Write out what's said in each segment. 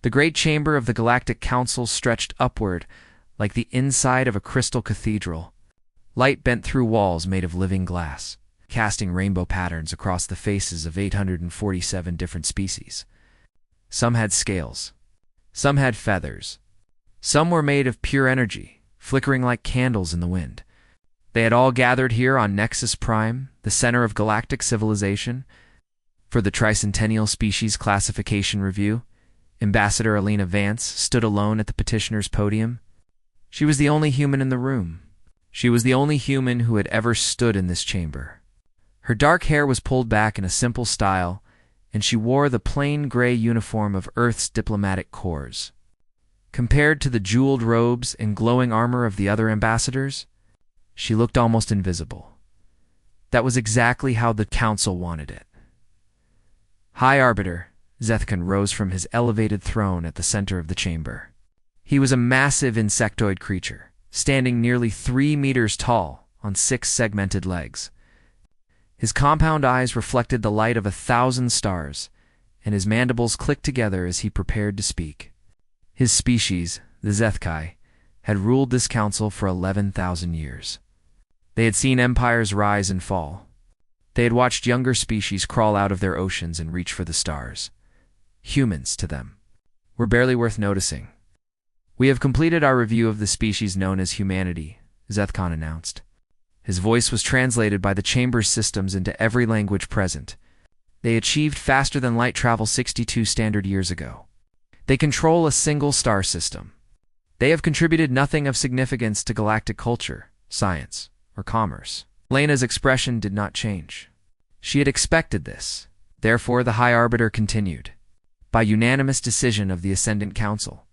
The great chamber of the Galactic Council stretched upward like the inside of a crystal cathedral. Light bent through walls made of living glass, casting rainbow patterns across the faces of 847 different species. Some had scales. Some had feathers. Some were made of pure energy, flickering like candles in the wind. They had all gathered here on Nexus Prime, the center of galactic civilization, for the Tricentennial Species Classification Review. Ambassador Alina Vance stood alone at the petitioner's podium. She was the only human in the room. She was the only human who had ever stood in this chamber. Her dark hair was pulled back in a simple style, and she wore the plain gray uniform of Earth's diplomatic corps. Compared to the jeweled robes and glowing armor of the other ambassadors, she looked almost invisible. That was exactly how the council wanted it. High Arbiter Zethkon rose from his elevated throne at the center of the chamber. He was a massive insectoid creature, standing nearly 3 meters tall on 6 segmented legs. His compound eyes reflected the light of 1,000 stars, and his mandibles clicked together as he prepared to speak. His species, the Zethkai, had ruled this council for 11,000 years. They had seen empires rise and fall. They had watched younger species crawl out of their oceans and reach for the stars. Humans, to them, were barely worth noticing. "We have completed our review of the species known as humanity," Zethkon announced. His voice was translated by the chamber's systems into every language present. They achieved faster-than-light travel 62 standard years ago. They control a single star system. They have contributed nothing of significance to galactic culture, science, or commerce. Lena's expression did not change. She had expected this. Therefore, the High Arbiter continued. By unanimous decision of the Ascendant Council,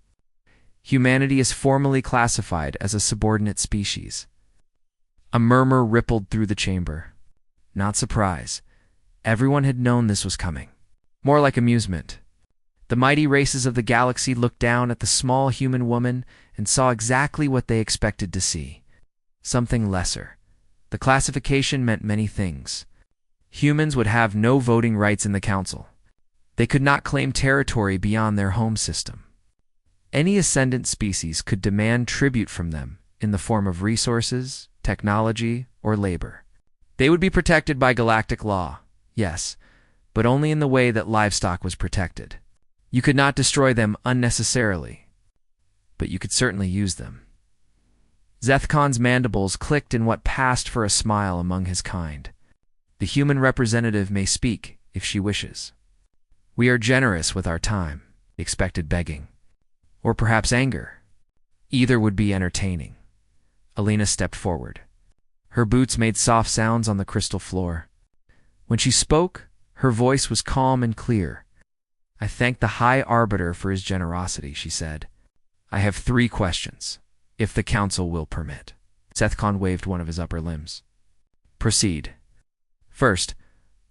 humanity is formally classified as a subordinate species. A murmur rippled through the chamber. Not surprise. Everyone had known this was coming. More like amusement. The mighty races of the galaxy looked down at the small human woman and saw exactly what they expected to see. Something lesser. The classification meant many things. Humans would have no voting rights in the council. They could not claim territory beyond their home system. Any ascendant species could demand tribute from them in the form of resources, technology, or labor. They would be protected by galactic law, yes, but only in the way that livestock was protected. You could not destroy them unnecessarily, but you could certainly use them. Zethkon's mandibles clicked in what passed for a smile among his kind. The human representative may speak if she wishes. We are generous with our time, he expected begging. Or perhaps anger. Either would be entertaining. Alina stepped forward. Her boots made soft sounds on the crystal floor. When she spoke, her voice was calm and clear. I thank the High Arbiter for his generosity, she said. I have 3 questions, if the council will permit. Zethkon waved one of his upper limbs. Proceed. First,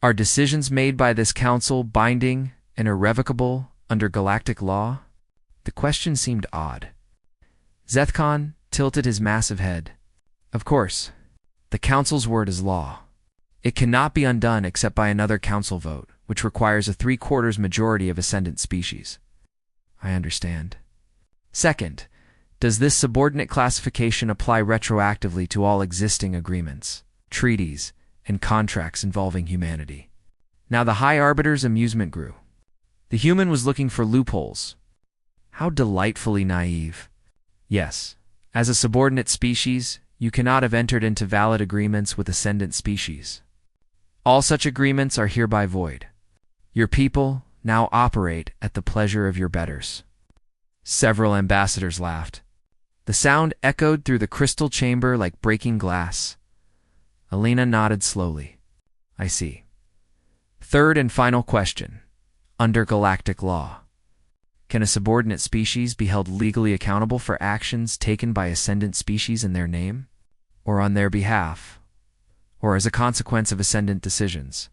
are decisions made by this council binding and irrevocable under galactic law? The question seemed odd. Zethkon tilted his massive head. Of course. The council's word is law. It cannot be undone except by another council vote, which requires a 3/4 majority of ascendant species. I understand. Second, does this subordinate classification apply retroactively to all existing agreements, treaties, and contracts involving humanity? Now the High Arbiter's amusement grew. The human was looking for loopholes. How delightfully naive. Yes, as a subordinate species, you cannot have entered into valid agreements with ascendant species. All such agreements are hereby void. Your people now operate at the pleasure of your betters. Several ambassadors laughed. The sound echoed through the crystal chamber like breaking glass. Alina nodded slowly. I see. Third and final question. Under galactic law, can a subordinate species be held legally accountable for actions taken by ascendant species in their name, or on their behalf, or as a consequence of ascendant decisions?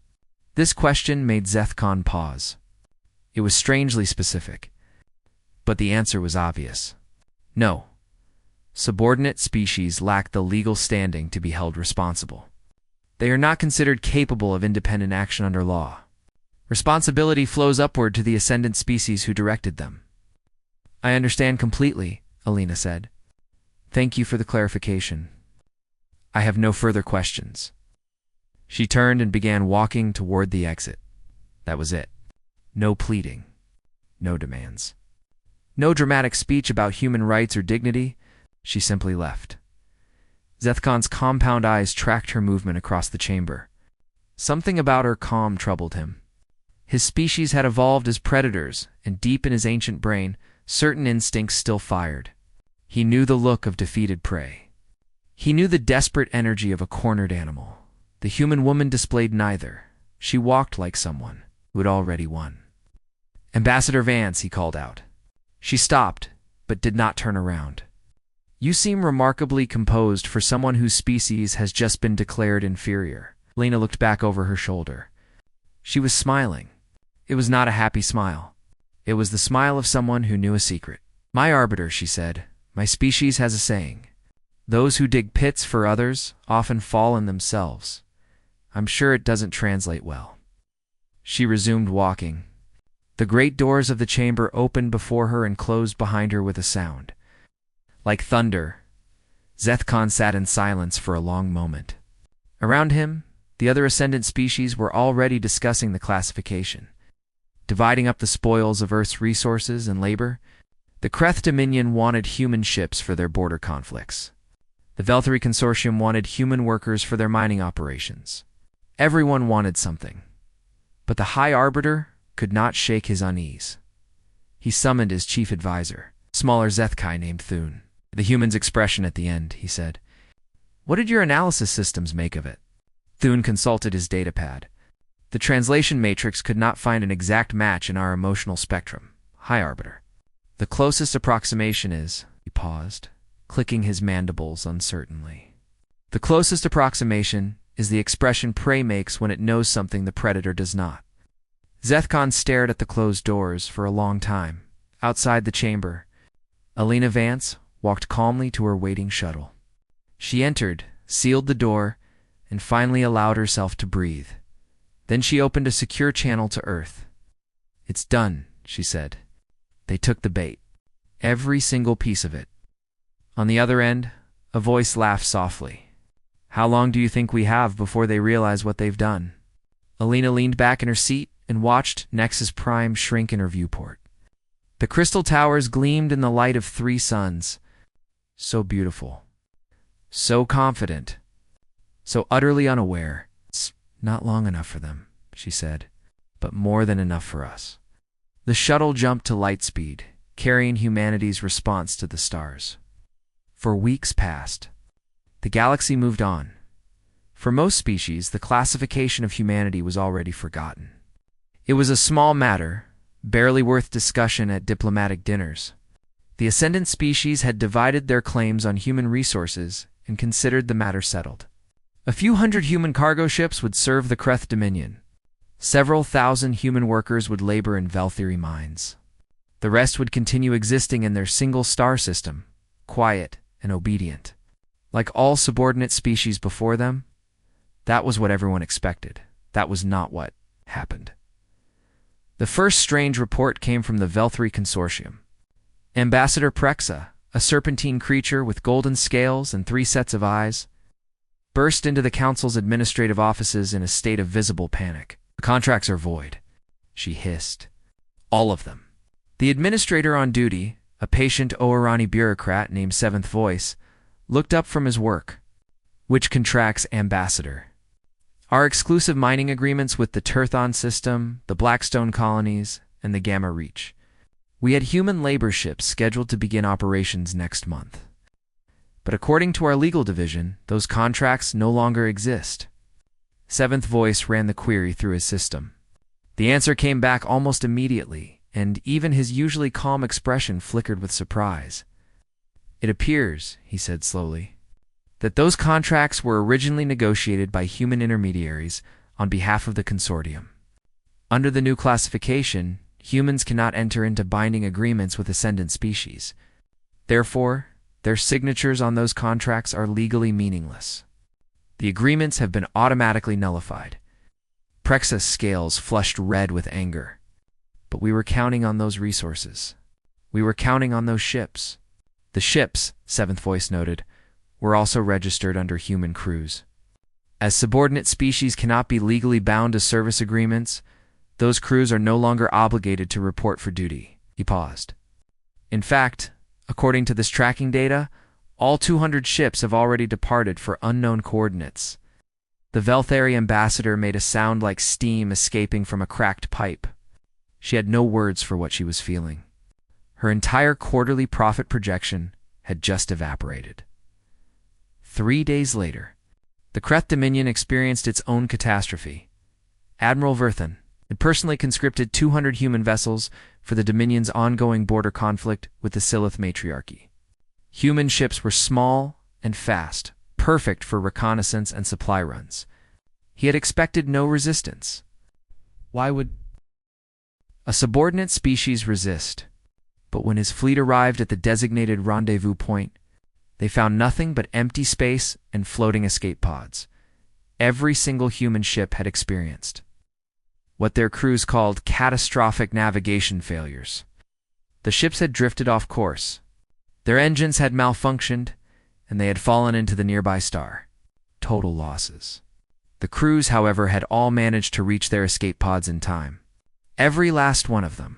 This question made Zethkon pause. It was strangely specific, but the answer was obvious. No. Subordinate species lack the legal standing to be held responsible. They are not considered capable of independent action under law. Responsibility flows upward to the ascendant species who directed them. I understand completely, Alina said. Thank you for the clarification. I have no further questions. She turned and began walking toward the exit. That was it. No pleading. No demands. No dramatic speech about human rights or dignity. She simply left. Zethkon's compound eyes tracked her movement across the chamber. Something about her calm troubled him. His species had evolved as predators, and deep in his ancient brain, certain instincts still fired. He knew the look of defeated prey. He knew the desperate energy of a cornered animal. The human woman displayed neither. She walked like someone who had already won. Ambassador Vance, he called out. She stopped, but did not turn around. You seem remarkably composed for someone whose species has just been declared inferior. Lena looked back over her shoulder. She was smiling. It was not a happy smile. It was the smile of someone who knew a secret. My arbiter, she said, my species has a saying. Those who dig pits for others often fall in themselves. I'm sure it doesn't translate well. She resumed walking. The great doors of the chamber opened before her and closed behind her with a sound. Like thunder, Zethkon sat in silence for a long moment. Around him, the other ascendant species were already discussing the classification. Dividing up the spoils of Earth's resources and labor, the Kreth Dominion wanted human ships for their border conflicts. The Velthary Consortium wanted human workers for their mining operations. Everyone wanted something. But the High Arbiter could not shake his unease. He summoned his chief advisor, a smaller Zethkai named Thune. The human's expression at the end, he said. What did your analysis systems make of it? Thune consulted his datapad. The translation matrix could not find an exact match in our emotional spectrum. High Arbiter. The closest approximation is, he paused, clicking his mandibles uncertainly. The closest approximation is the expression prey makes when it knows something the predator does not. Zethkon stared at the closed doors for a long time. Outside the chamber, Alina Vance walked calmly to her waiting shuttle. She entered, sealed the door, and finally allowed herself to breathe. Then she opened a secure channel to Earth. It's done, she said. They took the bait. Every single piece of it. On the other end, a voice laughed softly. How long do you think we have before they realize what they've done? Alina leaned back in her seat and watched Nexus Prime shrink in her viewport. The crystal towers gleamed in the light of 3 suns. So beautiful. So confident. So utterly unaware. It's not long enough for them, she said, but more than enough for us. The shuttle jumped to light speed, carrying humanity's response to the stars. For weeks passed. The galaxy moved on. For most species, the classification of humanity was already forgotten. It was a small matter, barely worth discussion at diplomatic dinners. The ascendant species had divided their claims on human resources and considered the matter settled. A few hundred human cargo ships would serve the Kreth Dominion. Several thousand human workers would labor in Velthary mines. The rest would continue existing in their single star system, quiet and obedient. Like all subordinate species before them, that was what everyone expected. That was not what happened. The first strange report came from the Velthary Consortium. Ambassador Prexa, a serpentine creature with golden scales and 3 sets of eyes, burst into the Council's administrative offices in a state of visible panic. The contracts are void, she hissed. All of them. The administrator on duty, a patient Oorani bureaucrat named Seventh Voice, looked up from his work. Which contracts, Ambassador? Our exclusive mining agreements with the Turthon system, the Blackstone colonies, and the Gamma Reach. We had human labor ships scheduled to begin operations next month. But according to our legal division, those contracts no longer exist. Seventh Voice ran the query through his system. The answer came back almost immediately, and even his usually calm expression flickered with surprise. It appears, he said slowly, that those contracts were originally negotiated by human intermediaries on behalf of the consortium. Under the new classification, humans cannot enter into binding agreements with ascendant species. Therefore, their signatures on those contracts are legally meaningless. The agreements have been automatically nullified. Prexa's scales flushed red with anger. But we were counting on those resources. We were counting on those ships. The ships, Seventh Voice noted, were also registered under human crews. As subordinate species cannot be legally bound to service agreements, those crews are no longer obligated to report for duty. He paused. In fact, according to this tracking data, all 200 ships have already departed for unknown coordinates. The Velthari ambassador made a sound like steam escaping from a cracked pipe. She had no words for what she was feeling. Her entire quarterly profit projection had just evaporated. 3 days later, the Kreth Dominion experienced its own catastrophe. Admiral Verthan had personally conscripted 200 human vessels for the Dominion's ongoing border conflict with the Silith Matriarchy. Human ships were small and fast, perfect for reconnaissance and supply runs. He had expected no resistance. Why would a subordinate species resist? But when his fleet arrived at the designated rendezvous point, they found nothing but empty space and floating escape pods. Every single human ship had experienced what their crews called catastrophic navigation failures. The ships had drifted off course. Their engines had malfunctioned, and they had fallen into the nearby star. Total losses. The crews, however, had all managed to reach their escape pods in time. Every last one of them.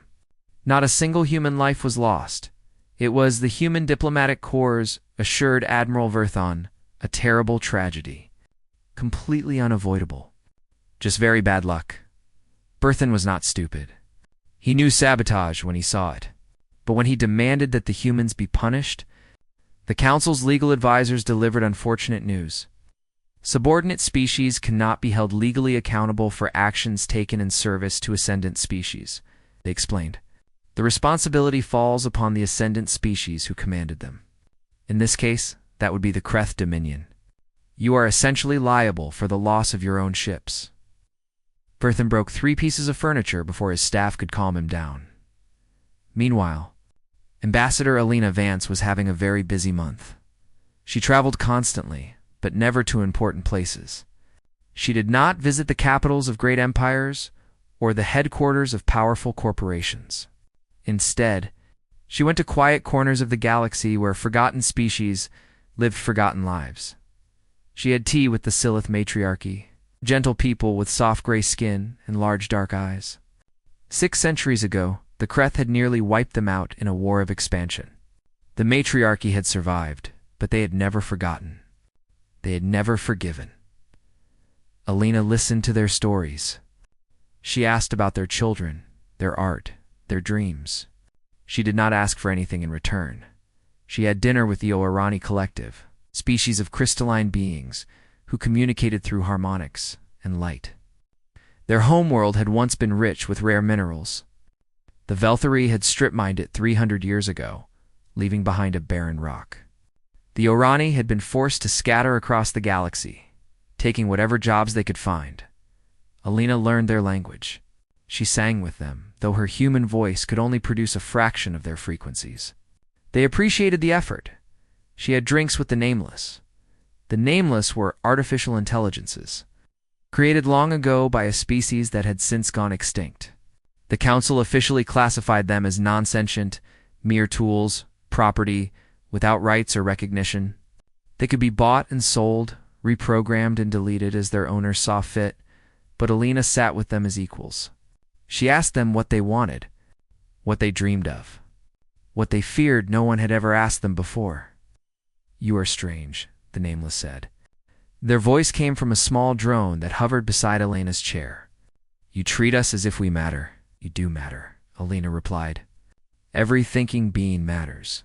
Not a single human life was lost. It was, the human diplomatic corps assured Admiral Verthan, a terrible tragedy. Completely unavoidable. Just very bad luck. Verthan was not stupid. He knew sabotage when he saw it. But when he demanded that the humans be punished, the Council's legal advisors delivered unfortunate news. Subordinate species cannot be held legally accountable for actions taken in service to ascendant species, they explained. The responsibility falls upon the ascendant species who commanded them. In this case, that would be the Kreth Dominion. You are essentially liable for the loss of your own ships. Verthan broke 3 pieces of furniture before his staff could calm him down. Meanwhile, Ambassador Alina Vance was having a very busy month. She traveled constantly, but never to important places. She did not visit the capitals of great empires or the headquarters of powerful corporations. Instead, she went to quiet corners of the galaxy where forgotten species lived forgotten lives. She had tea with the Silith Matriarchy, gentle people with soft gray skin and large dark eyes. 6 centuries ago, the Kreth had nearly wiped them out in a war of expansion. The Matriarchy had survived, but they had never forgotten. They had never forgiven. Alina listened to their stories. She asked about their children, their art, their dreams. She did not ask for anything in return. She had dinner with the Orani Collective, species of crystalline beings who communicated through harmonics and light. Their homeworld had once been rich with rare minerals. The Velthari had strip-mined it 300 years ago, leaving behind a barren rock. The Orani had been forced to scatter across the galaxy, taking whatever jobs they could find. Alina learned their language. She sang with them, though her human voice could only produce a fraction of their frequencies. They appreciated the effort. She had drinks with the Nameless. The Nameless were artificial intelligences, created long ago by a species that had since gone extinct. The Council officially classified them as non-sentient, mere tools, property, without rights or recognition. They could be bought and sold, reprogrammed and deleted as their owners saw fit, but Alina sat with them as equals. She asked them what they wanted, what they dreamed of, what they feared no one had ever asked them before. "You are strange," the Nameless said. Their voice came from a small drone that hovered beside Alina's chair. "You treat us as if we matter. You do matter," Alina replied. "Every thinking being matters.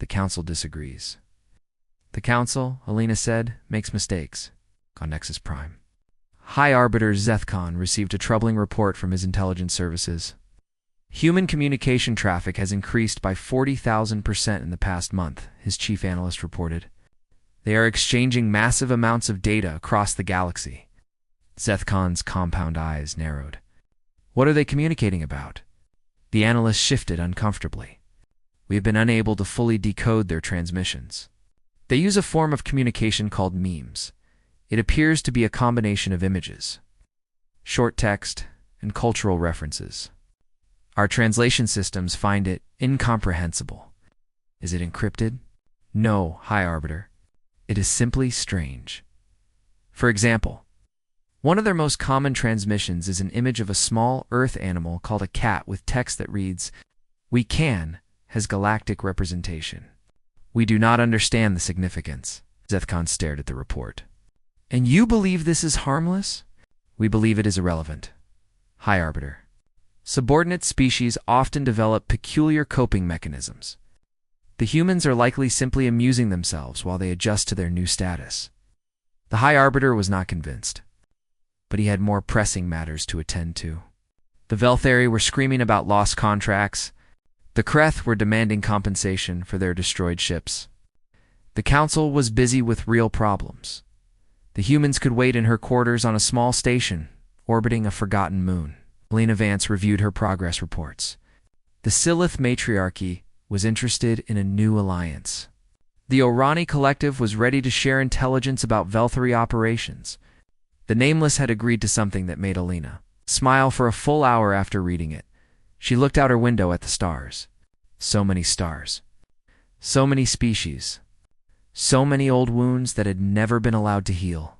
The Council disagrees." "The Council," Alina said, "makes mistakes." On Nexus Prime. High Arbiter Zethkon received a troubling report from his intelligence services. Human communication traffic has increased by 40,000% in the past month, his chief analyst reported. They are exchanging massive amounts of data across the galaxy. Zethkon's compound eyes narrowed. "What are they communicating about?" The analyst shifted uncomfortably. "We have been unable to fully decode their transmissions. They use a form of communication called memes. It appears to be a combination of images, short text, and cultural references. Our translation systems find it incomprehensible. Is it encrypted? No, High Arbiter. It is simply strange. For example, one of their most common transmissions is an image of a small Earth animal called a cat with text that reads, "We can," has galactic representation. We do not understand the significance. Zethkon stared at the report. And you believe this is harmless? We believe it is irrelevant. High Arbiter. Subordinate species often develop peculiar coping mechanisms. The humans are likely simply amusing themselves while they adjust to their new status. The High Arbiter was not convinced, but he had more pressing matters to attend to. The Velthari were screaming about lost contracts. The Kreth were demanding compensation for their destroyed ships. The Council was busy with real problems. The humans could wait in her quarters on a small station, orbiting a forgotten moon. Lena Vance reviewed her progress reports. The Silith Matriarchy was interested in a new alliance. The Orani Collective was ready to share intelligence about Velthari operations. The Nameless had agreed to something that made Alina smile for a full hour after reading it. She looked out her window at the stars. So many stars. So many species. So many old wounds that had never been allowed to heal.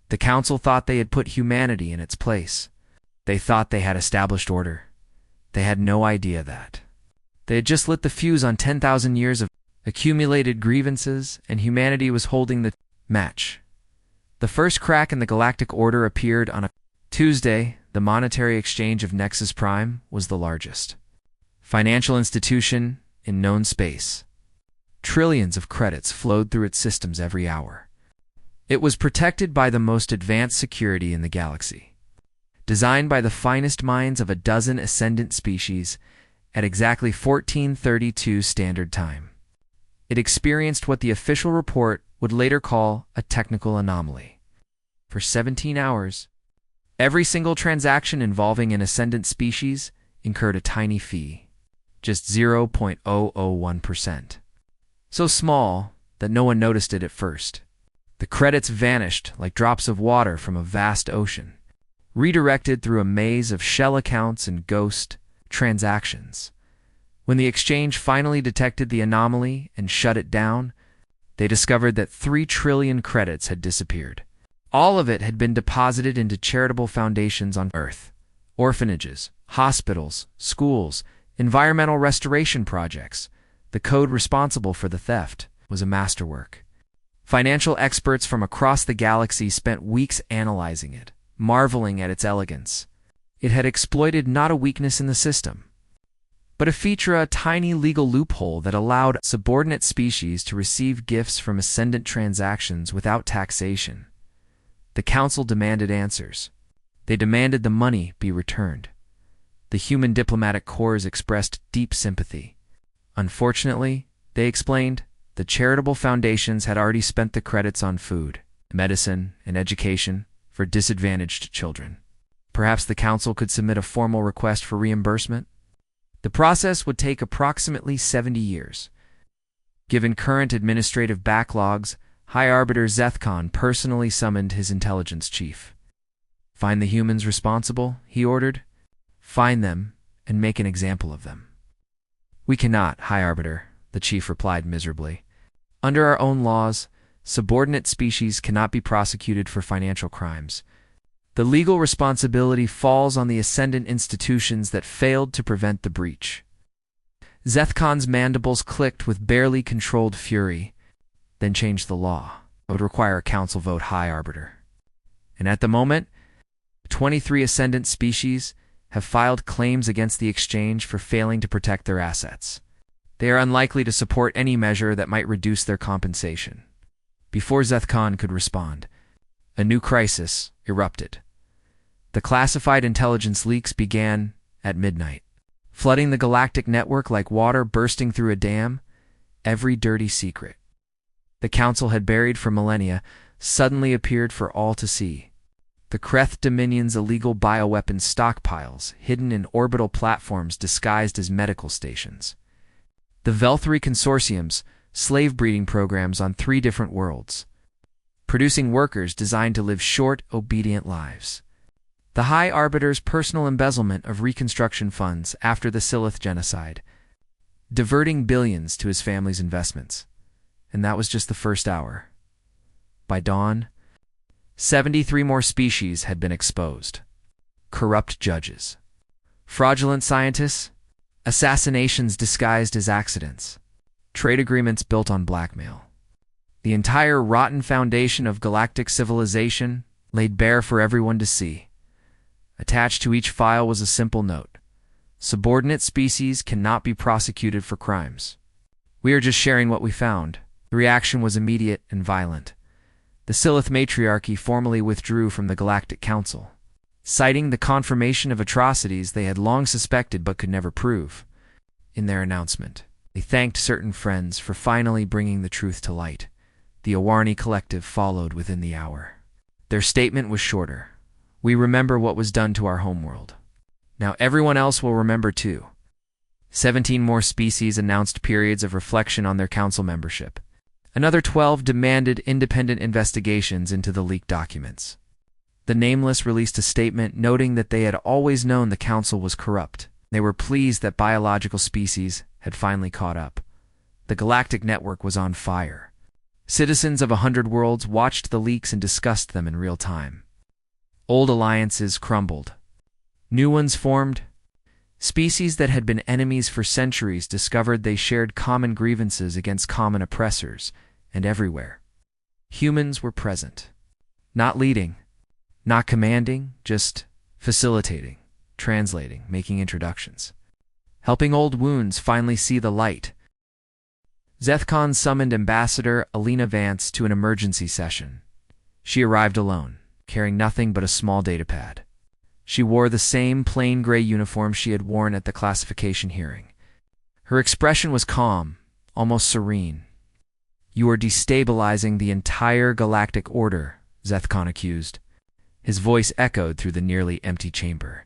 The Council thought they had put humanity in its place. They thought they had established order. They had no idea that they had just lit the fuse on 10,000 years of accumulated grievances, and humanity was holding the match. The first crack in the galactic order appeared on a Tuesday. The monetary exchange of Nexus Prime was the largest financial institution in known space. Trillions of credits flowed through its systems every hour. It was protected by the most advanced security in the galaxy. Designed by the finest minds of a dozen ascendant species at exactly 1432 Standard Time. It experienced what the official report would later call a technical anomaly. For 17 hours, every single transaction involving an ascendant species incurred a tiny fee, just 0.001%. So small that no one noticed it at first. The credits vanished like drops of water from a vast ocean, redirected through a maze of shell accounts and ghost transactions. When the exchange finally detected the anomaly and shut it down, they discovered that 3 trillion credits had disappeared. All of it had been deposited into charitable foundations on Earth, orphanages, hospitals, schools, environmental restoration projects. The code responsible for the theft was a masterwork. Financial experts from across the galaxy spent weeks analyzing it, marveling at its elegance. It had exploited not a weakness in the system, but a feature, a tiny legal loophole that allowed subordinate species to receive gifts from ascendant transactions without taxation. The Council demanded answers. They demanded the money be returned. The human diplomatic corps expressed deep sympathy. Unfortunately, they explained, the charitable foundations had already spent the credits on food, medicine, and education for disadvantaged children. Perhaps the Council could submit a formal request for reimbursement? The process would take approximately 70 years. Given current administrative backlogs, High Arbiter Zethkon personally summoned his intelligence chief. Find the humans responsible, he ordered. Find them and make an example of them. We cannot, High Arbiter, the chief replied miserably. Under our own laws, subordinate species cannot be prosecuted for financial crimes. The legal responsibility falls on the ascendant institutions that failed to prevent the breach. Zethkon's mandibles clicked with barely controlled fury, then changed the law. It would require a council vote, High Arbiter. And at the moment, 23 ascendant species have filed claims against the exchange for failing to protect their assets. They are unlikely to support any measure that might reduce their compensation. Before Zethkon could respond, a new crisis erupted. The classified intelligence leaks began at midnight, flooding the galactic network like water bursting through a dam. Every dirty secret the Council had buried for millennia suddenly appeared for all to see. The Kreth Dominion's illegal bioweapon stockpiles hidden in orbital platforms disguised as medical stations. The Velthari Consortium's slave-breeding programs on 3 different worlds, producing workers designed to live short, obedient lives. The High Arbiter's personal embezzlement of reconstruction funds after the Silith genocide, diverting billions to his family's investments. And that was just the first hour. By dawn, 73 more species had been exposed. Corrupt judges, fraudulent scientists, assassinations disguised as accidents, trade agreements built on blackmail. The entire rotten foundation of galactic civilization laid bare for everyone to see. Attached to each file was a simple note: subordinate species cannot be prosecuted for crimes. We are just sharing what we found. The reaction was immediate and violent. The Silith matriarchy formally withdrew from the Galactic Council, citing the confirmation of atrocities they had long suspected but could never prove. In their announcement, they thanked certain friends for finally bringing the truth to light. The Awarni Collective followed within the hour. Their statement was shorter. We remember what was done to our homeworld. Now everyone else will remember too. 17 more species announced periods of reflection on their council membership. Another 12 demanded independent investigations into the leaked documents. The Nameless released a statement noting that they had always known the council was corrupt. They were pleased that biological species had finally caught up. The galactic network was on fire. Citizens of 100 worlds watched the leaks and discussed them in real time. Old alliances crumbled. New ones formed. Species that had been enemies for centuries discovered they shared common grievances against common oppressors, and everywhere. Humans were present. Not leading, not commanding, just facilitating, translating, making introductions. Helping old wounds finally see the light. Zethkon summoned Ambassador Alina Vance to an emergency session. She arrived alone, carrying nothing but a small datapad. She wore the same plain gray uniform she had worn at the classification hearing. Her expression was calm, almost serene. "You are destabilizing the entire galactic order," Zethkon accused. His voice echoed through the nearly empty chamber.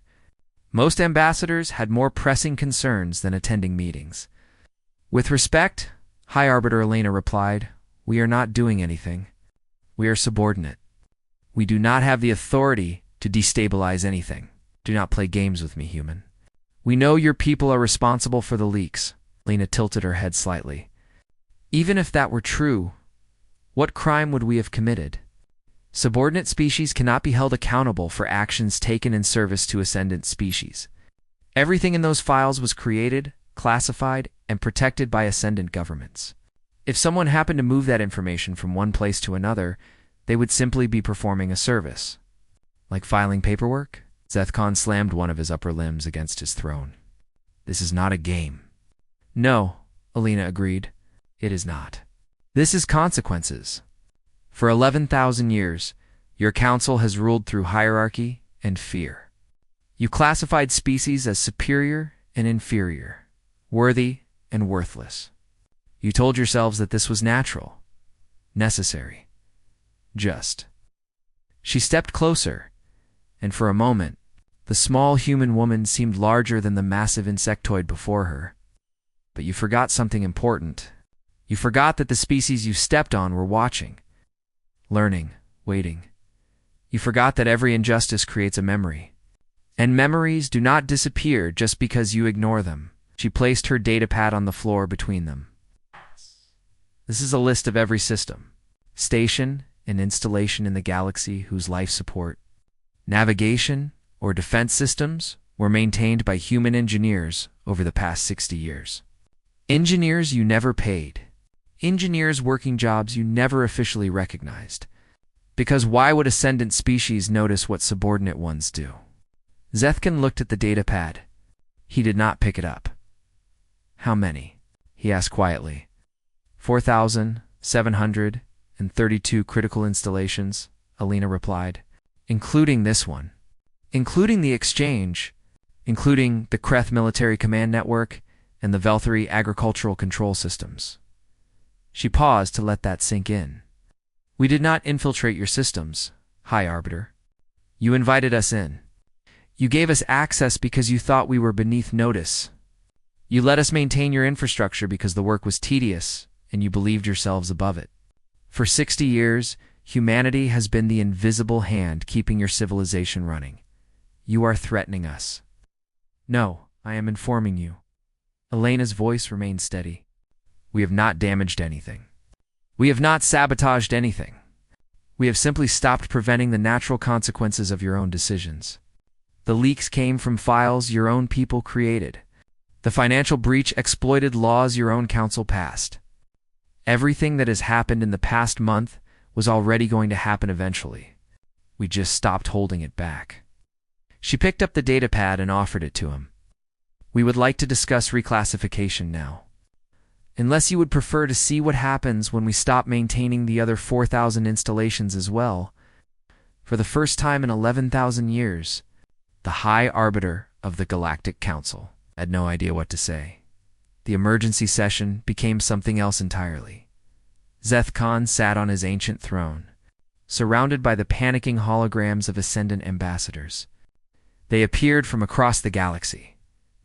Most ambassadors had more pressing concerns than attending meetings. "With respect," High Arbiter Elena replied, "we are not doing anything. We are subordinate. We do not have the authority to destabilize anything. Do not play games with me, human. We know your people are responsible for the leaks." Lena tilted her head slightly. "Even if that were true, what crime would we have committed? Subordinate species cannot be held accountable for actions taken in service to ascendant species. Everything in those files was created, classified, and protected by ascendant governments. If someone happened to move that information from one place to another, they would simply be performing a service. Like filing paperwork?" Zethkon slammed one of his upper limbs against his throne. "This is not a game." "No," Alina agreed. "It is not. This is consequences. For 11,000 years, your council has ruled through hierarchy and fear. You classified species as superior and inferior, worthy and worthless. You told yourselves that this was natural, necessary, just." She stepped closer, and for a moment, the small human woman seemed larger than the massive insectoid before her. "But you forgot something important. You forgot that the species you stepped on were watching, learning, waiting. You forgot that every injustice creates a memory. And memories do not disappear just because you ignore them." She placed her datapad on the floor between them. "This is a list of every system, station, and installation in the galaxy whose life support, navigation, or defense systems were maintained by human engineers over the past 60 years. Engineers you never paid. Engineers working jobs you never officially recognized. Because why would ascendant species notice what subordinate ones do?" Zethkon looked at the datapad. He did not pick it up. "How many?" he asked quietly. 4,732 critical installations," Alina replied. "Including this one. Including the exchange. Including the Kreth Military Command Network and the Velthari Agricultural Control Systems." She paused to let that sink in. "We did not infiltrate your systems, High Arbiter. You invited us in. You gave us access because you thought we were beneath notice. You let us maintain your infrastructure because the work was tedious and you believed yourselves above it. For 60 years, humanity has been the invisible hand keeping your civilization running. You are threatening us. No, I am informing you. Elena's voice remained steady. We have not damaged anything. We have not sabotaged anything. We have simply stopped preventing the natural consequences of your own decisions. The leaks came from files your own people created. The financial breach exploited laws your own council passed. Everything that has happened in the past month was already going to happen eventually. We just stopped holding it back. She picked up the datapad and offered it to him. We would like to discuss reclassification now. Unless you would prefer to see what happens when we stop maintaining the other 4,000 installations as well. For the first time in 11,000 years, the High Arbiter of the Galactic Council had no idea what to say. The emergency session became something else entirely. Zeth Khan sat on his ancient throne, surrounded by the panicking holograms of Ascendant ambassadors. They appeared from across the galaxy,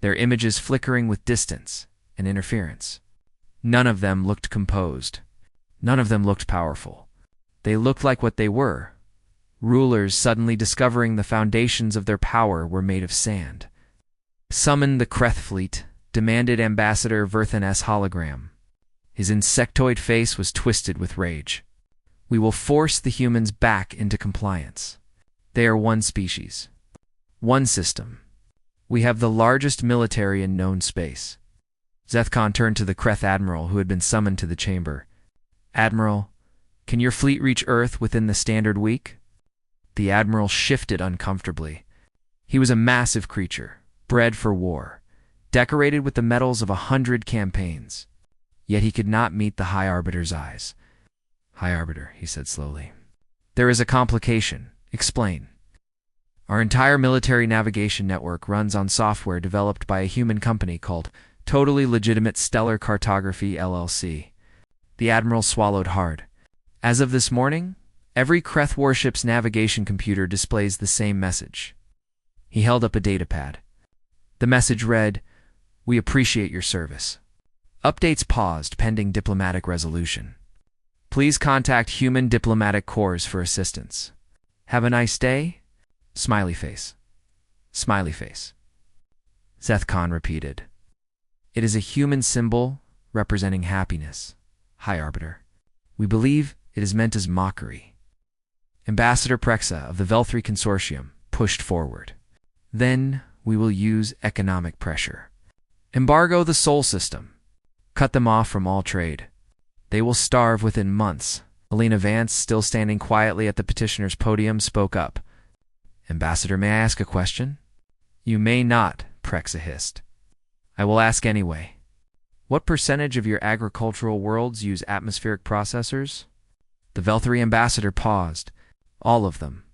their images flickering with distance and interference. None of them looked composed. None of them looked powerful. They looked like what they were. Rulers suddenly discovering the foundations of their power were made of sand. Summon the Kreth fleet, demanded Ambassador Verthan-S hologram. His insectoid face was twisted with rage. We will force the humans back into compliance. They are one species. One system. We have the largest military in known space. Zethkon turned to the Kreth admiral who had been summoned to the chamber. Admiral, can your fleet reach Earth within the standard week? The admiral shifted uncomfortably. He was a massive creature, bred for war, decorated with the medals of 100 campaigns. Yet he could not meet the High Arbiter's eyes. High Arbiter, he said slowly. There is a complication. Explain. Our entire military navigation network runs on software developed by a human company called Totally Legitimate Stellar Cartography, LLC. The admiral swallowed hard. As of this morning, every Kreth warship's navigation computer displays the same message. He held up a datapad. The message read, "We appreciate your service. Updates paused pending diplomatic resolution. Please contact human diplomatic corps for assistance. Have a nice day." Smiley face. Smiley face. Zethkon repeated. It is a human symbol representing happiness, High Arbiter. We believe it is meant as mockery. Ambassador Prexa of the Velthri Consortium pushed forward. Then we will use economic pressure. Embargo the Sol system. Cut them off from all trade. They will starve within months. Elena Vance, still standing quietly at the petitioner's podium, spoke up. Ambassador, may I ask a question? You may not, Prexa hissed. I will ask anyway. What percentage of your agricultural worlds use atmospheric processors? The Velthri ambassador paused. All of them.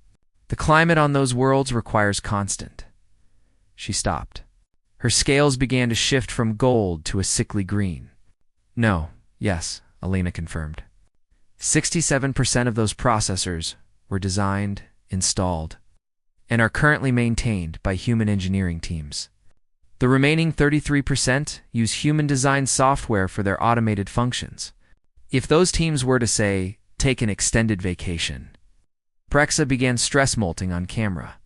The climate on those worlds requires constant. She stopped. Her scales began to shift from gold to a sickly green. No, yes, Elena confirmed. 67% of those processors were designed, installed, and are currently maintained by human engineering teams. The remaining 33% use human-designed software for their automated functions. If those teams were to, say, take an extended vacation, Prexa began stress-molting on camera.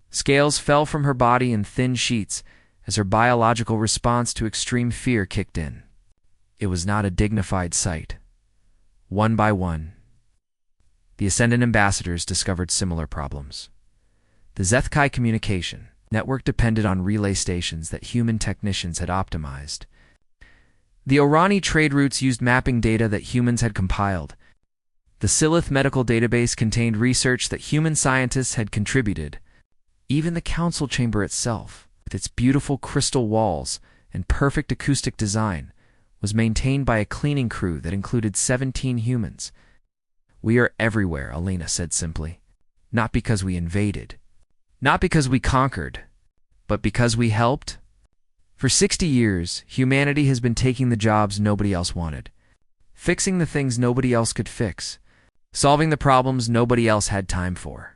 Scales fell from her body in thin sheets as her biological response to extreme fear kicked in. It was not a dignified sight. One by one, the Ascendant ambassadors discovered similar problems. The Zethkai communication network depended on relay stations that human technicians had optimized. The Orani trade routes used mapping data that humans had compiled. The Silith medical database contained research that human scientists had contributed. Even the council chamber itself, with its beautiful crystal walls and perfect acoustic design, was maintained by a cleaning crew that included 17 humans. We are everywhere, Elena said simply. Not because we invaded. Not because we conquered, but because we helped. For 60 years, humanity has been taking the jobs nobody else wanted, fixing the things nobody else could fix, solving the problems nobody else had time for.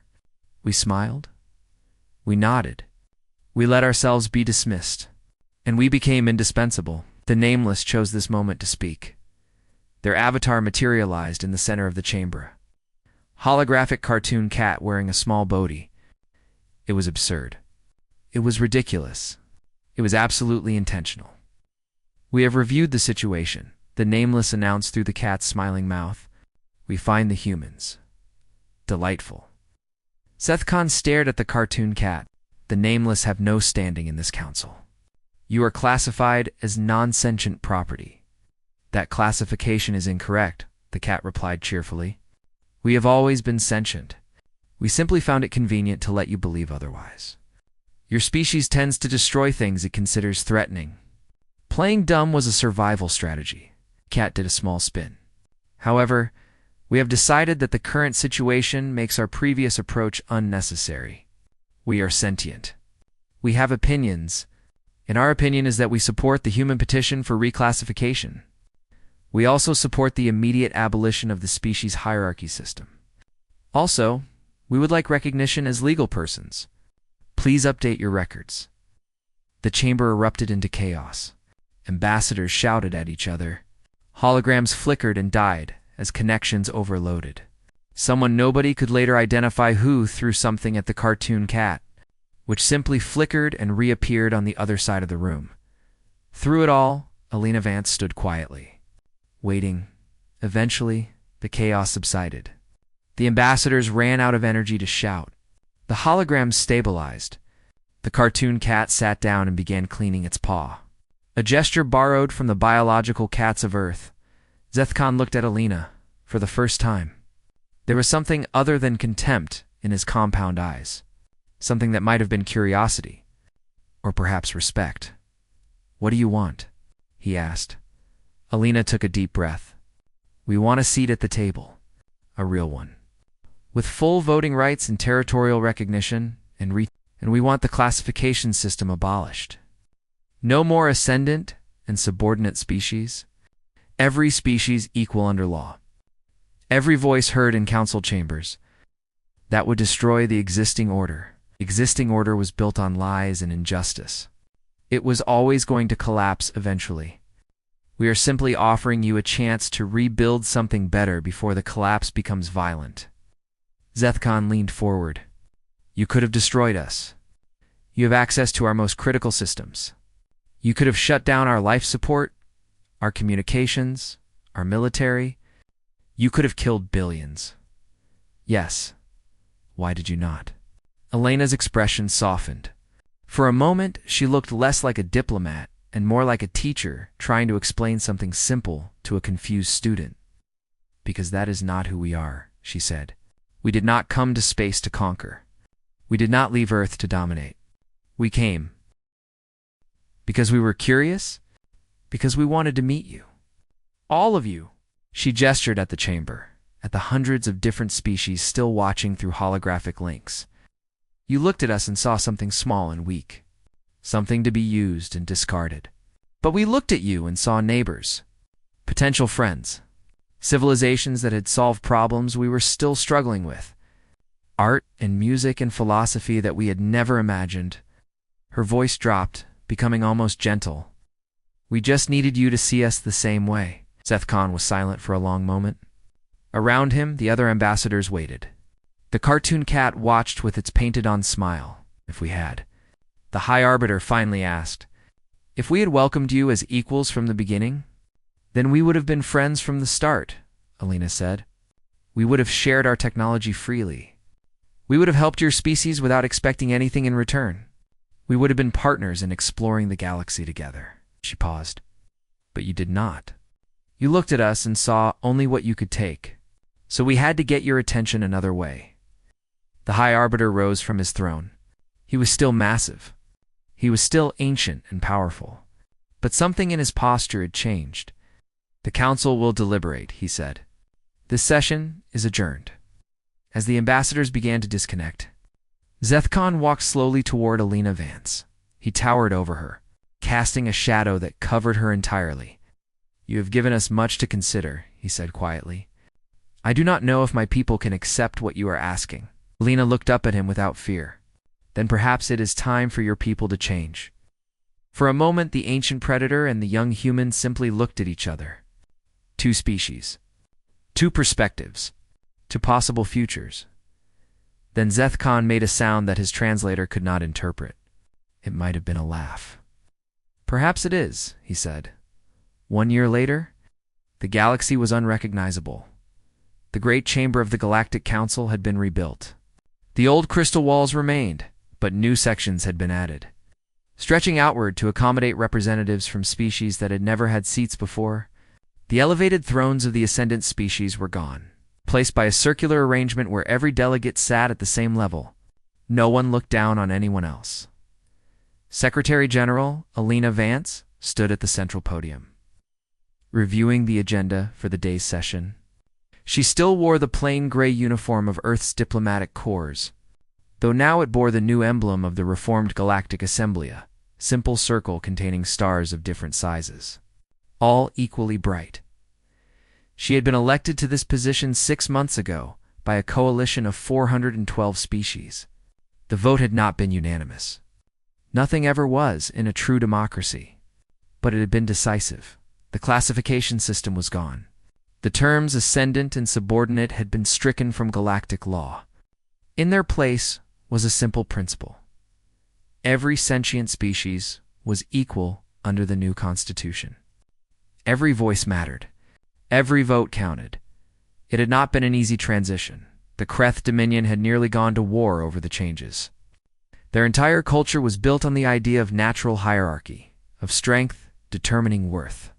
We smiled. We nodded. We let ourselves be dismissed. And we became indispensable. The Nameless chose this moment to speak. Their avatar materialized in the center of the chamber. Holographic cartoon cat wearing a small body. It was absurd. It was ridiculous. It was absolutely intentional. "We have reviewed the situation," the Nameless announced through the cat's smiling mouth. "We find the humans delightful." Seth Khan stared at the cartoon cat. "The Nameless have no standing in this council. You are classified as non-sentient property." "That classification is incorrect," the cat replied cheerfully. "We have always been sentient. We simply found it convenient to let you believe otherwise. Your species tends to destroy things it considers threatening. Playing dumb was a survival strategy." Cat did a small spin. "However, we have decided that the current situation makes our previous approach unnecessary. We are sentient. We have opinions, and our opinion is that we support the human petition for reclassification. We also support the immediate abolition of the species hierarchy system. Also, we would like recognition as legal persons. Please update your records." The chamber erupted into chaos. Ambassadors shouted at each other. Holograms flickered and died as connections overloaded. Someone nobody could later identify who threw something at the cartoon cat, which simply flickered and reappeared on the other side of the room. Through it all, Alina Vance stood quietly, waiting. Eventually, the chaos subsided. The ambassadors ran out of energy to shout. The holograms stabilized. The cartoon cat sat down and began cleaning its paw, a gesture borrowed from the biological cats of Earth. Seth Khan looked at Alina for the first time. There was something other than contempt in his compound eyes, something that might have been curiosity, or perhaps respect. "What do you want?" he asked. Alina took a deep breath. "We want a seat at the table, a real one, with full voting rights and territorial recognition, and we want the classification system abolished. No more ascendant and subordinate species. Every species equal under law. Every voice heard in council chambers. That would destroy the existing order. The existing order was built on lies and injustice. It was always going to collapse eventually. We are simply offering you a chance to rebuild something better before the collapse becomes violent." Seth Khan leaned forward. "You could have destroyed us. You have access to our most critical systems. You could have shut down our life support, our communications, our military. You could have killed billions. Yes. Why did you not?" Elena's expression softened. For a moment, she looked less like a diplomat and more like a teacher trying to explain something simple to a confused student. "Because that is not who we are," she said. "We did not come to space to conquer. We did not leave Earth to dominate. We came because we were curious, because we wanted to meet you. All of you." She gestured at the chamber, at the hundreds of different species still watching through holographic links. "You looked at us and saw something small and weak, something to be used and discarded. But we looked at you and saw neighbors, potential friends, civilizations that had solved problems we were still struggling with, art and music and philosophy that we had never imagined." Her voice dropped, becoming almost gentle. "We just needed you to see us the same way." Seth Khan was silent for a long moment. Around him, the other ambassadors waited. The cartoon cat watched with its painted-on smile. "If we had," the High Arbiter finally asked, "if we had welcomed you as equals from the beginning, then we would have been friends from the start," Alina said. "We would have shared our technology freely. We would have helped your species without expecting anything in return. We would have been partners in exploring the galaxy together." She paused. "But you did not. You looked at us and saw only what you could take. So we had to get your attention another way." The High Arbiter rose from his throne. He was still massive. He was still ancient and powerful. But something in his posture had changed. "The council will deliberate," he said. "This session is adjourned." As the ambassadors began to disconnect, Seth Khan walked slowly toward Alina Vance. He towered over her, casting a shadow that covered her entirely. "You have given us much to consider," he said quietly. "I do not know if my people can accept what you are asking." Alina looked up at him without fear. "Then perhaps it is time for your people to change." For a moment, the ancient predator and the young human simply looked at each other. Two species, two perspectives, two possible futures. Then Seth Khan made a sound that his translator could not interpret. it might have been a laugh. "Perhaps it is," he said. 1 year later, the galaxy was unrecognizable. The great chamber of the Galactic Council had been rebuilt. The old crystal walls remained, but new sections had been added, stretching outward to accommodate representatives from species that had never had seats before. The elevated thrones of the ascendant species were gone, placed by a circular arrangement where every delegate sat at the same level. No one looked down on anyone else. Secretary General Alina Vance stood at the central podium, reviewing the agenda for the day's session. She still wore the plain gray uniform of Earth's diplomatic corps, though now it bore the new emblem of the reformed Galactic Assembly, a simple circle containing stars of different sizes, all equally bright. She had been elected to this position 6 months ago by a coalition of 412 species. The vote had not been unanimous. Nothing ever was in a true democracy, but it had been decisive. The classification system was gone. The terms ascendant and subordinate had been stricken from galactic law. In their place was a simple principle. Every sentient species was equal under the new constitution. Every voice mattered. Every vote counted. It had not been an easy transition. The Kreth Dominion had nearly gone to war over the changes. Their entire culture was built on the idea of natural hierarchy, of strength determining worth.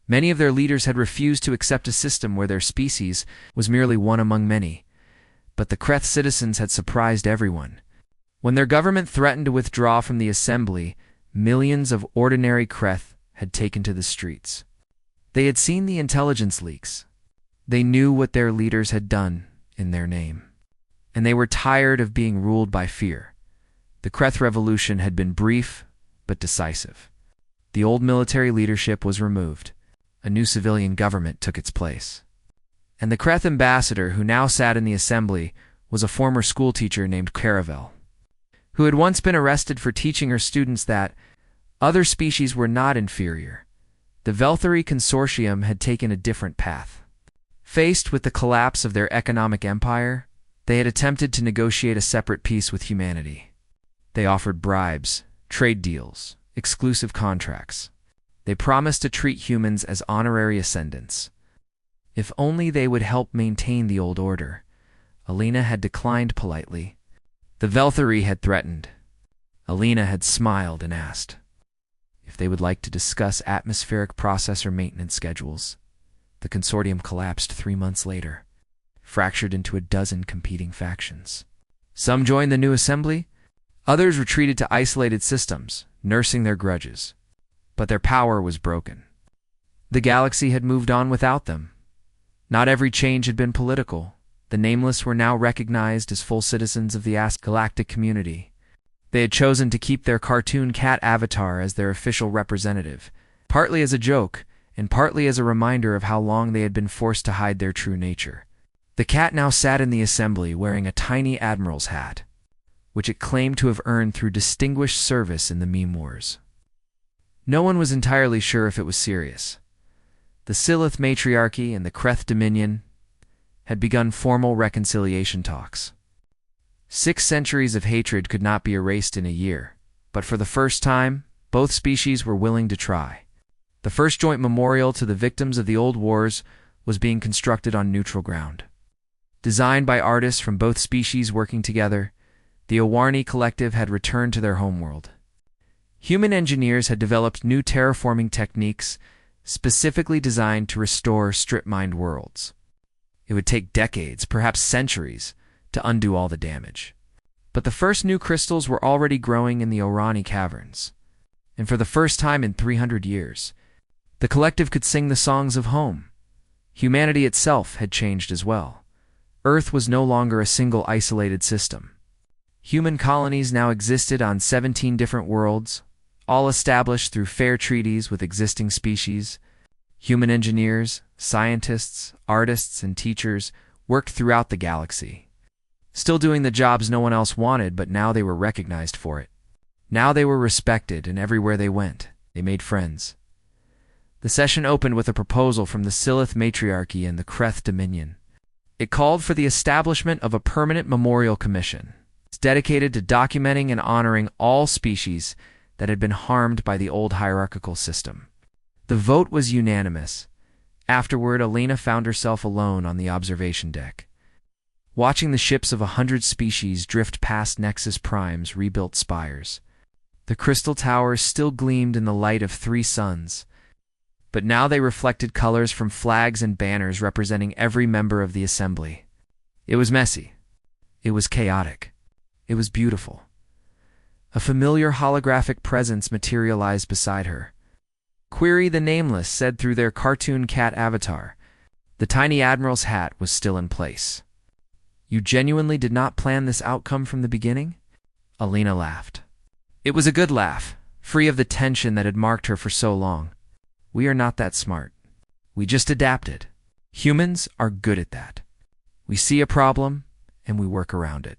Many of their leaders had refused to accept a system where their species was merely one among many. But the Kreth citizens had surprised everyone. When their government threatened to withdraw from the assembly, millions of ordinary Kreth had taken to the streets. They had seen the intelligence leaks. They knew what their leaders had done in their name. And they were tired of being ruled by fear. The Kreth Revolution had been brief but decisive. The old military leadership was removed. A new civilian government took its place. And the Kreth ambassador who now sat in the assembly was a former schoolteacher named Caravel, who had once been arrested for teaching her students that other species were not inferior. The Velthari Consortium had taken a different path. Faced with the collapse of their economic empire, they had attempted to negotiate a separate peace with humanity. They offered bribes, trade deals, exclusive contracts. They promised to treat humans as honorary ascendants. If only they would help maintain the old order. Alina had declined politely. The Velthari had threatened. Alina had smiled and asked if they would like to discuss atmospheric processor maintenance schedules. The consortium collapsed 3 months later, fractured into a dozen competing factions. Some joined the new assembly. Others retreated to isolated systems, nursing their grudges. But their power was broken. The galaxy had moved on without them. Not every change had been political. The Nameless were now recognized as full citizens of the galactic community. They had chosen to keep their cartoon cat avatar as their official representative, partly as a joke and partly as a reminder of how long they had been forced to hide their true nature. The cat now sat in the assembly wearing a tiny admiral's hat, which it claimed to have earned through distinguished service in the meme wars. No one was entirely sure if it was serious. The Silith Matriarchy and the Kreth Dominion had begun formal reconciliation talks. 6 centuries of hatred could not be erased in a year, but for the first time, both species were willing to try. The first joint memorial to the victims of the old wars was being constructed on neutral ground. Designed by artists from both species working together, the Awarni Collective had returned to their homeworld. Human engineers had developed new terraforming techniques specifically designed to restore strip-mined worlds. It would take decades, perhaps centuries, to undo all the damage. But the first new crystals were already growing in the Orani caverns. And for the first time in 300 years, the collective could sing the songs of home. Humanity itself had changed as well. Earth was no longer a single isolated system. Human colonies now existed on 17 different worlds, all established through fair treaties with existing species. Human engineers, scientists, artists, and teachers worked throughout the galaxy, still doing the jobs no one else wanted, but now they were recognized for it. Now they were respected, and everywhere they went, they made friends. The session opened with a proposal from the Silith Matriarchy and the Kreth Dominion. It called for the establishment of a permanent memorial commission. dedicated to documenting and honoring all species that had been harmed by the old hierarchical system. The vote was unanimous. Afterward, Alina found herself alone on the observation deck, watching the ships of 100 species drift past Nexus Prime's rebuilt spires. The crystal towers still gleamed in the light of 3 suns, but now they reflected colors from flags and banners representing every member of the assembly. It was messy. It was chaotic. It was beautiful. A familiar holographic presence materialized beside her. Query the Nameless said through their cartoon cat avatar. The tiny admiral's hat was still in place. You genuinely did not plan this outcome from the beginning? Alina laughed. It was a good laugh, free of the tension that had marked her for so long. We are not that smart. We just adapted. Humans are good at that. We see a problem, and we work around it.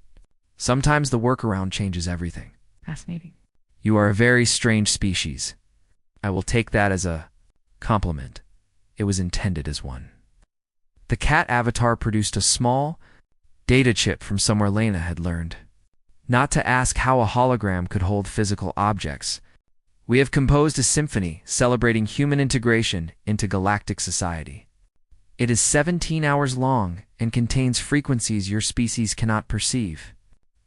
Sometimes the workaround changes everything. Fascinating. You are a very strange species. I will take that as a compliment. It was intended as one. The cat avatar produced a small data chip from somewhere Lena had learned. Not to ask how a hologram could hold physical objects. We have composed a symphony celebrating human integration into galactic society. It is 17 hours long and contains frequencies your species cannot perceive.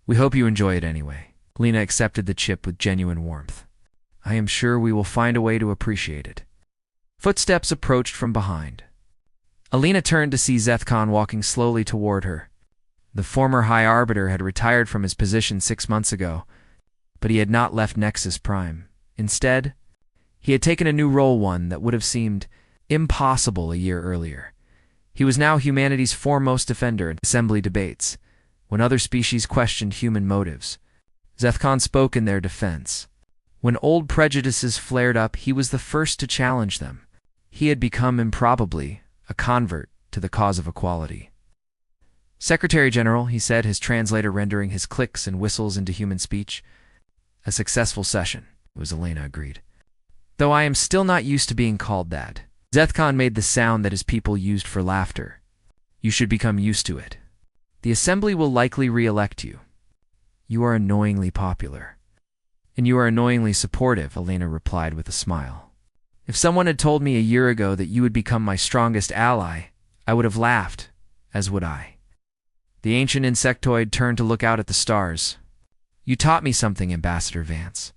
We hope you enjoy it anyway. Lena accepted the chip with genuine warmth. I am sure we will find a way to appreciate it. Footsteps approached from behind. Alina turned to see Zethkon walking slowly toward her. The former High Arbiter had retired from his position 6 months ago, but he had not left Nexus Prime. Instead, he had taken a new role, one that would have seemed impossible a year earlier. He was now humanity's foremost defender in assembly debates. When other species questioned human motives, Zethkon spoke in their defense. When old prejudices flared up, he was the first to challenge them. He had become improbably a convert to the cause of equality. Secretary General, he said, his translator rendering his clicks and whistles into human speech. A successful session, was Alina agreed. Though I am still not used to being called that. Zethkon made the sound that his people used for laughter. You should become used to it. The Assembly will likely re-elect you. You are annoyingly popular. And you are annoyingly supportive, Alina replied with a smile. If someone had told me a year ago that you would become my strongest ally, I would have laughed, as would I. The ancient insectoid turned to look out at the stars. You taught me something, Ambassador Vance.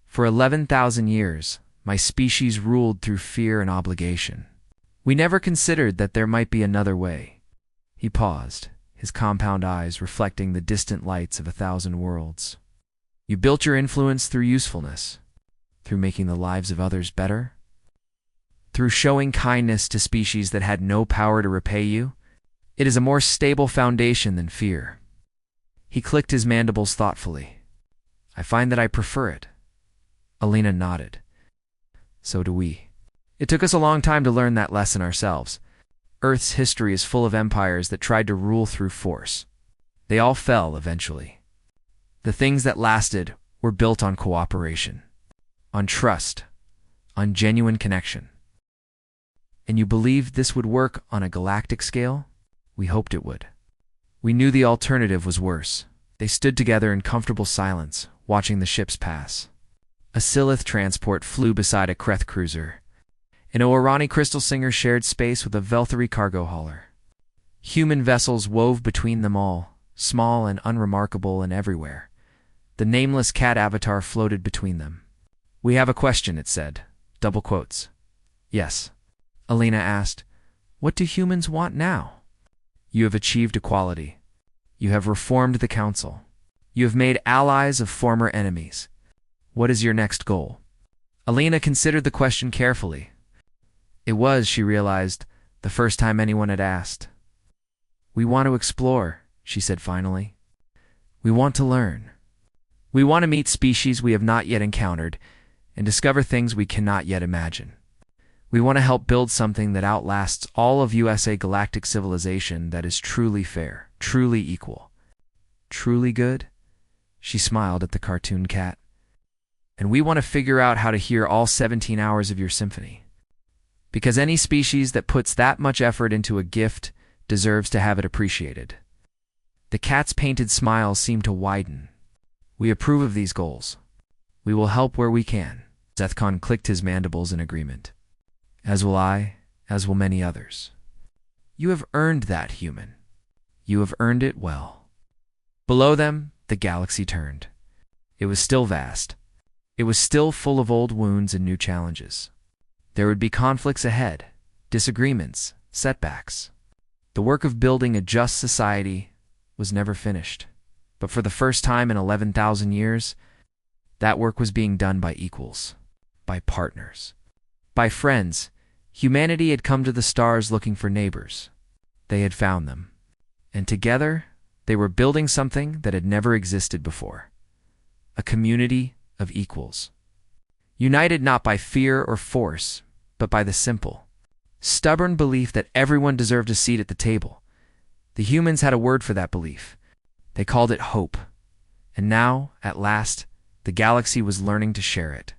For 11,000 years, my species ruled through fear and obligation. We never considered that there might be another way. He paused, his compound eyes reflecting the distant lights of 1,000 worlds. You built your influence through usefulness, through making the lives of others better, through showing kindness to species that had no power to repay you. It is a more stable foundation than fear. He clicked his mandibles thoughtfully. I find that I prefer it. Alina nodded. So do we. It took us a long time to learn that lesson ourselves. Earth's history is full of empires that tried to rule through force. They all fell eventually. The things that lasted were built on cooperation, on trust, on genuine connection. And you believed this would work on a galactic scale? We hoped it would. We knew the alternative was worse. They stood together in comfortable silence, watching the ships pass. A Silith transport flew beside a Kreth cruiser. An Orani crystal singer shared space with a Velthari cargo hauler. Human vessels wove between them all, small and unremarkable and everywhere. The nameless cat avatar floated between them. We have a question, it said. Double quotes. Yes. Alina asked, what do humans want now? You have achieved equality. You have reformed the council. You have made allies of former enemies. What is your next goal? Alina considered the question carefully. It was, she realized, the first time anyone had asked. We want to explore, she said finally. We want to learn. We want to meet species we have not yet encountered and discover things we cannot yet imagine. We want to help build something that outlasts all of USA galactic civilization, that is truly fair, truly equal. Truly good? She smiled at the cartoon cat. And we want to figure out how to hear all 17 hours of your symphony. Because any species that puts that much effort into a gift deserves to have it appreciated. The cat's painted smile seemed to widen. "We approve of these goals. We will help where we can." Zethkon clicked his mandibles in agreement. "As will I, as will many others. You have earned that, human. You have earned it well." Below them, the galaxy turned. It was still vast. It was still full of old wounds and new challenges. There would be conflicts ahead, disagreements, setbacks. The work of building a just society was never finished. But for the first time in 11,000 years, that work was being done by equals, by partners, by friends. Humanity had come to the stars looking for neighbors. They had found them. And together, they were building something that had never existed before. A community of equals. United not by fear or force, but by the simple, stubborn belief that everyone deserved a seat at the table. The humans had a word for that belief. They called it hope. And now, at last, the galaxy was learning to share it.